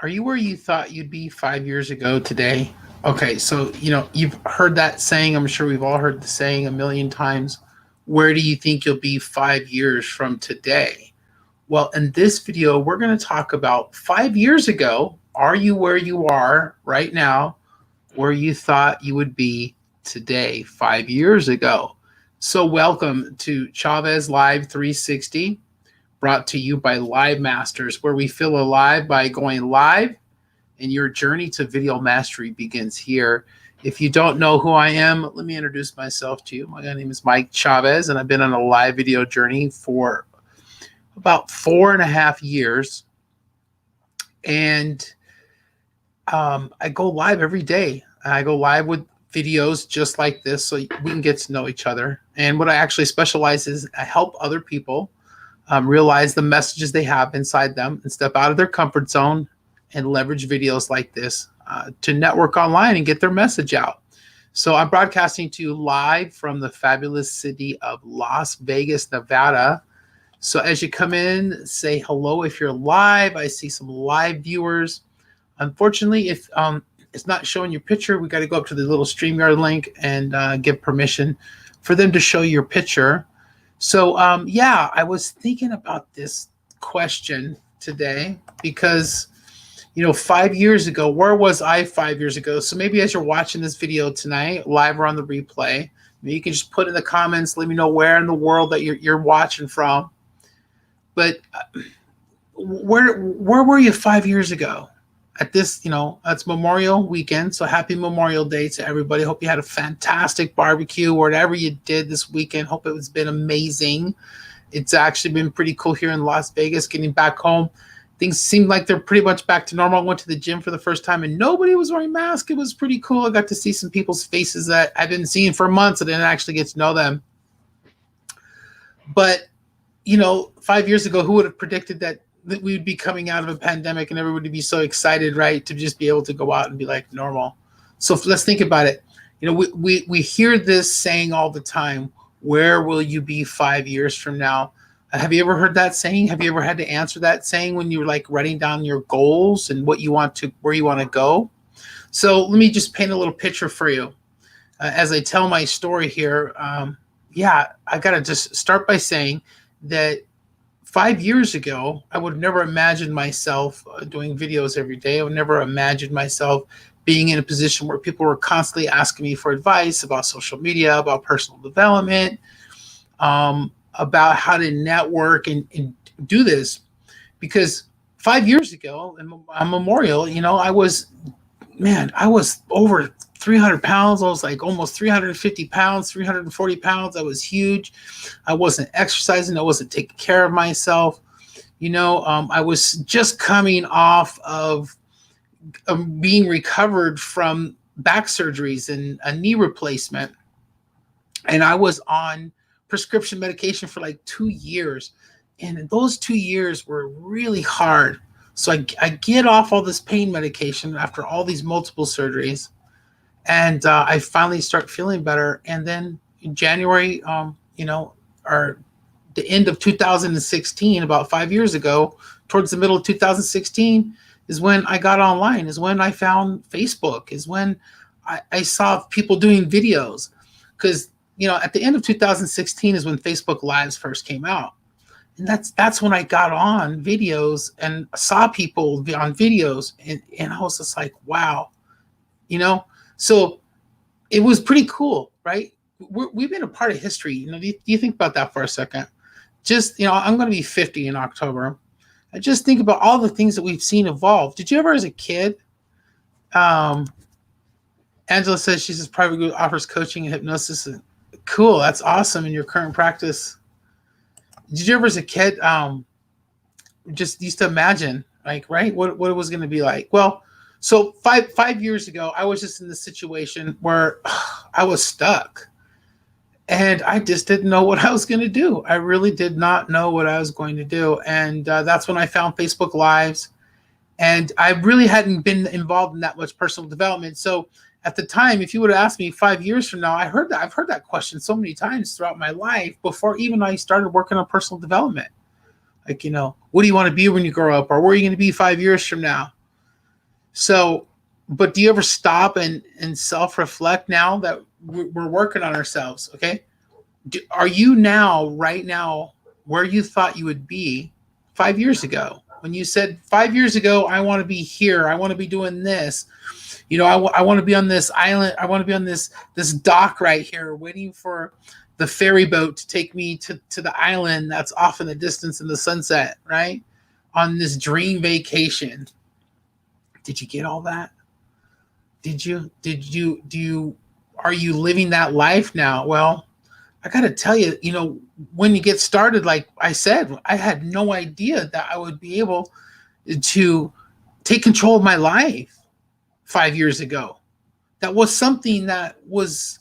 Are you where you thought you'd be 5 years ago today? Okay, so you've heard that saying. I'm sure we've all heard the saying a million times. Where do you think you'll be 5 years from today? Well, in this video, we're going to talk about 5 years ago. Are you where you are right now, where you thought you would be today, 5 years ago? So, welcome to Chavez Live 360, brought to you by Live Masters, where we feel alive by going live, and your journey to video mastery begins here. If you don't know who I am, let me introduce myself to you. My name is Mike Chavez, and I've been on a live video journey for about 4.5 years. And I go live every day. I go live with videos just like this so we can get to know each other. And what I actually specialize is I help other people realize the messages they have inside them and step out of their comfort zone and leverage videos like this to network online and get their message out. So I'm broadcasting to you live from the fabulous city of Las Vegas, Nevada. So as you come in, say hello if you're live. I see some live viewers. Unfortunately, if it's not showing your picture, we got to go up to the little StreamYard link and give permission for them to show your picture. So yeah, I was thinking about this question today because 5 years ago, where was I 5 years ago? So maybe as you're watching this video tonight, live or on the replay, maybe you can just put in the comments, let me know where in the world that you're watching from. But where were you 5 years ago? At this, it's Memorial Weekend, so happy Memorial Day to everybody. Hope you had a fantastic barbecue, whatever you did this weekend. Hope it's been amazing. It's actually been pretty cool here in Las Vegas, getting back home. Things seem like they're pretty much back to normal. I went to the gym for the first time and nobody was wearing masks. It was pretty cool. I got to see some people's faces that I've been seeing for months. I didn't actually get to know them. But, 5 years ago, who would have predicted that we would be coming out of a pandemic and everybody would be so excited, right, to just be able to go out and be like normal. So let's think about it. We hear this saying all the time, where will you be 5 years from now? Have you ever heard that saying? Have you ever had to answer that saying when you're like writing down your goals and where you want to go? So let me just paint a little picture for you. As I tell my story here, I got to just start by saying that 5 years ago, I would have never imagined myself doing videos every day. I would never imagined myself being in a position where people were constantly asking me for advice about social media, about personal development, about how to network and do this. Because 5 years ago, on Memorial, I was over 300 pounds. I was like almost 350 pounds, 340 pounds. I was huge. I wasn't exercising. I wasn't taking care of myself. I was just coming off of being recovered from back surgeries and a knee replacement. And I was on prescription medication for like 2 years. And those 2 years were really hard. So I get off all this pain medication after all these multiple surgeries. And I finally start feeling better. And then in January, or the end of 2016, about 5 years ago, towards the middle of 2016, is when I got online, is when I found Facebook, is when I saw people doing videos. Because, at the end of 2016 is when Facebook Lives first came out. And that's when I got on videos and saw people on videos. And I was just like, wow, So it was pretty cool, right? We've been a part of history. Do you think about that for a second? Just, I'm going to be 50 in October. I just think about all the things that we've seen evolve. Did you ever, as a kid, Angela says she says private group offers coaching and hypnosis. Cool. That's awesome in your current practice. Did you ever, as a kid, just used to imagine, like, right, what it was going to be like? Well, so five years ago, I was just in this situation where I was stuck. And I just didn't know what I was going to do. I really did not know what I was going to do. And that's when I found Facebook Lives. And I really hadn't been involved in that much personal development. So at the time, if you would have asked me 5 years from now, I've heard that question so many times throughout my life before even I started working on personal development. Like, what do you want to be when you grow up? Or where are you going to be 5 years from now? So, but do you ever stop and self-reflect now that we're working on ourselves? Okay. Are you now, right now, where you thought you would be 5 years ago? When you said 5 years ago, I want to be here, I want to be doing this, I want to be on this island, I want to be on this dock right here, waiting for the ferry boat to take me to the island that's off in the distance in the sunset, right? On this dream vacation. Did you get all that? Do you, are you living that life now? Well, I got to tell you, when you get started, like I said, I had no idea that I would be able to take control of my life 5 years ago. That was something that was,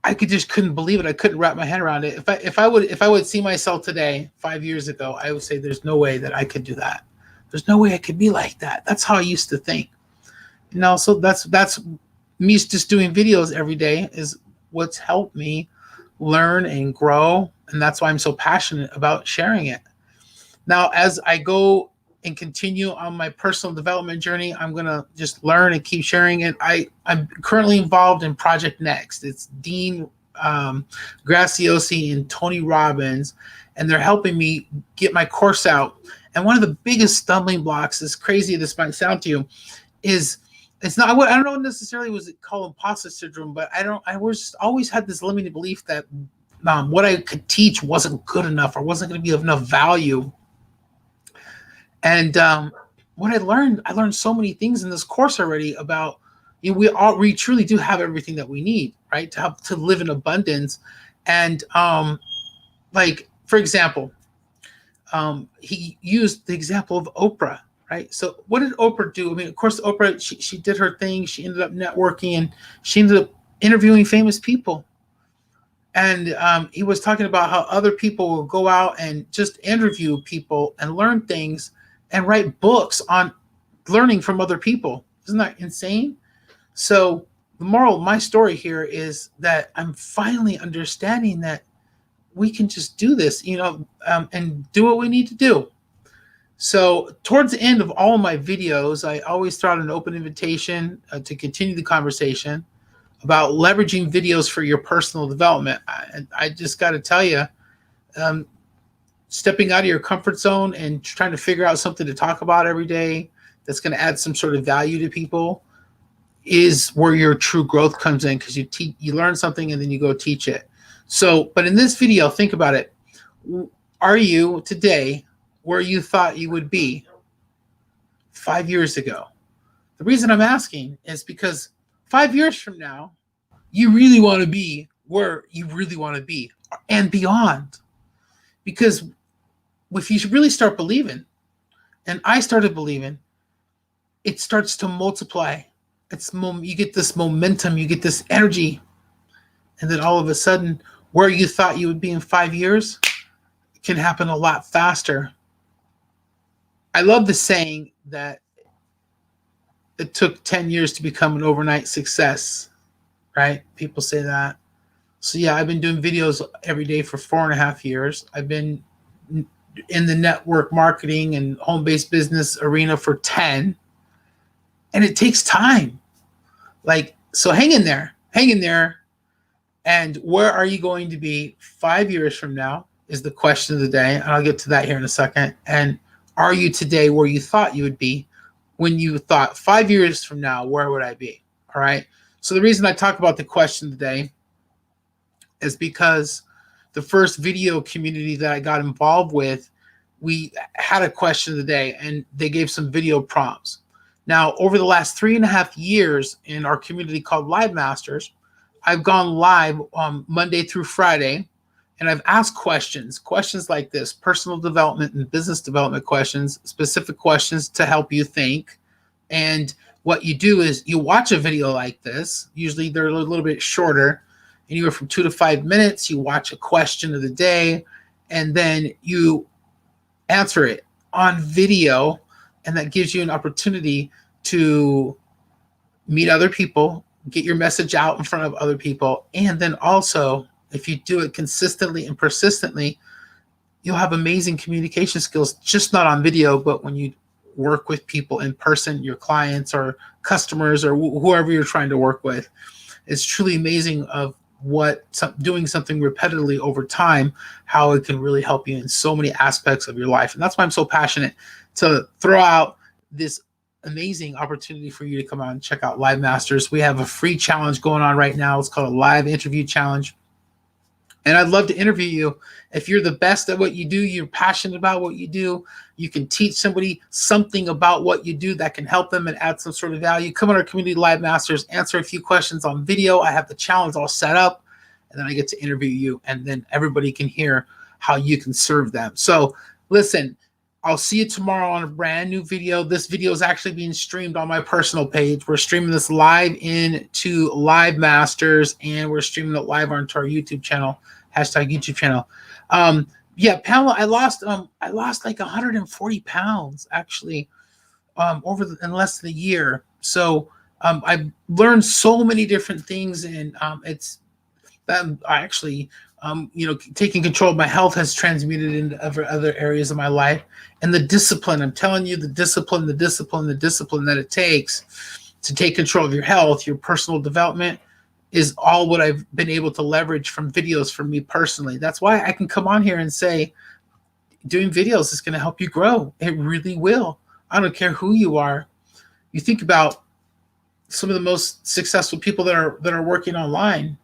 I just couldn't believe it. I couldn't wrap my head around it. If I would see myself today 5 years ago, I would say there's no way that I could do that. There's no way I could be like that. That's how I used to think. So that's me just doing videos every day is what's helped me learn and grow, and that's why I'm so passionate about sharing it. Now, as I go and continue on my personal development journey, I'm gonna just learn and keep sharing it. I'm currently involved in Project Next. It's Dean Graciosi and Tony Robbins, and they're helping me get my course out. And one of the biggest stumbling blocks, as crazy as this might sound to you, is it's not. I don't know necessarily was it called imposter syndrome, but I was always had this limiting belief that what I could teach wasn't good enough or wasn't going to be of enough value. And what I learned so many things in this course already about we truly do have everything that we need, right, to live in abundance. And like for example, he used the example of Oprah. Right. So what did Oprah do? I mean, of course, Oprah, she did her thing. She ended up networking and she ended up interviewing famous people. And he was talking about how other people will go out and just interview people and learn things and write books on learning from other people. Isn't that insane? So the moral of my story here is that I'm finally understanding that we can just do this, and do what we need to do. So towards the end of all of my videos, I always throw out an open invitation to continue the conversation about leveraging videos for your personal development. I just got to tell you, stepping out of your comfort zone and trying to figure out something to talk about every day that's going to add some sort of value to people is where your true growth comes in, because you learn something and then you go teach it. So, but in this video, think about it. Are you today where you thought you would be 5 years ago? The reason I'm asking is because 5 years from now, you really want to be where you really want to be and beyond. Because if you really start believing, and I started believing, it starts to multiply. You get this momentum, you get this energy, and then all of a sudden, where you thought you would be in 5 years can happen a lot faster. I love the saying that it took 10 years to become an overnight success, right? People say that. So yeah, I've been doing videos every day for 4.5 years. I've been in the network marketing and home-based business arena for 10. And it takes time. So hang in there. And where are you going to be 5 years from now is the question of the day. And I'll get to that here in a second. And are you today where you thought you would be when you thought 5 years from now, where would I be? All right. So the reason I talk about the question today is because the first video community that I got involved with, we had a question of the day and they gave some video prompts. Now, over the last 3.5 years in our community called Live Masters, I've gone live Monday through Friday, and I've asked questions like this: personal development and business development questions, specific questions to help you think. And what you do is you watch a video like this. Usually they're a little bit shorter, anywhere from 2 to 5 minutes. You watch a question of the day, and then you answer it on video, and that gives you an opportunity to meet other people, get your message out in front of other people, and then also, if you do it consistently and persistently, you'll have amazing communication skills, just not on video, but when you work with people in person, your clients or customers or whoever you're trying to work with. It's truly amazing of what doing something repetitively over time, how it can really help you in so many aspects of your life. And that's why I'm so passionate to throw out this amazing opportunity for you to come out and check out Live Masters. We have a free challenge going on right now. It's called a live interview challenge. And I'd love to interview you. If you're the best at what you do, you're passionate about what you do, you can teach somebody something about what you do that can help them and add some sort of value. Come on our community Live Masters, answer a few questions on video. I have the challenge all set up, and then I get to interview you, and then everybody can hear how you can serve them. So listen, I'll see you tomorrow on a brand new video. This video is actually being streamed on my personal page. We're streaming this live into Live Masters, and we're streaming it live onto our YouTube channel, #YouTube channel. Yeah, Pamela, I lost like 140 pounds actually in less than a year. So I've learned so many different things, and it's I actually taking control of my health has transmuted into other areas of my life. And the discipline, I'm telling you, the discipline that it takes to take control of your health, your personal development, is all what I've been able to leverage from videos from me personally. That's why I can come on here and say, doing videos is going to help you grow. It really will. I don't care who you are. You think about some of the most successful people that are working online.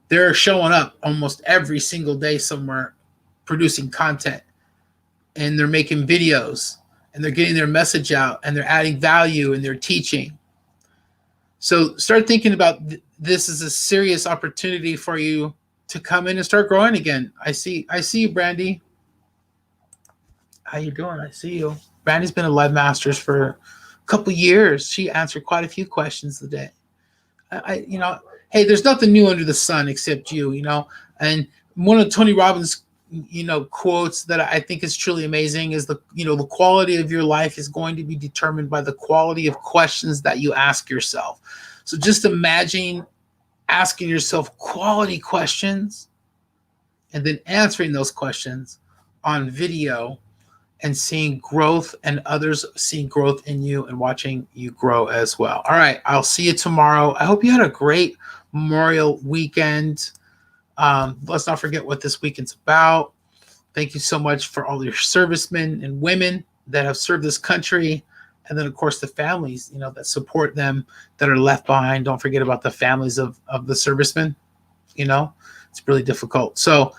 They're showing up almost every single day somewhere, producing content, and they're making videos, and they're getting their message out, and they're adding brandy, and they're teaching. So start thinking about this as a serious opportunity for you to come in and start growing again. I see you, Brandy. How you doing? I see you. Brandy's been a Live Masters for a couple years. She answered quite a few questions today. Hey, there's nothing new under the sun except you. And one of Tony Robbins' quotes that I think is truly amazing is the quality of your life is going to be determined by the quality of questions that you ask yourself. So just imagine asking yourself quality questions and then answering those questions on video and seeing growth, and others seeing growth in you and watching you grow as well. All right, I'll see you tomorrow. I hope you had a great Memorial weekend. Let's not forget what this weekend's about. Thank you so much for all your servicemen and women that have served this country. And then, of course, the families, that support them, that are left behind. Don't forget about the families of the servicemen. It's really difficult. So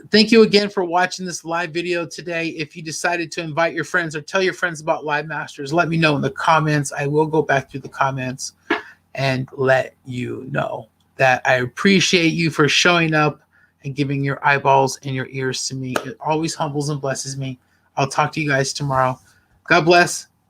thank you again for watching this live video today. If you decided to invite your friends or tell your friends about Live Masters, let me know in the comments. I will go back through the comments and let you know that I appreciate you for showing up and giving your eyeballs and your ears to me. It always humbles and blesses me. I'll talk to you guys tomorrow. God bless.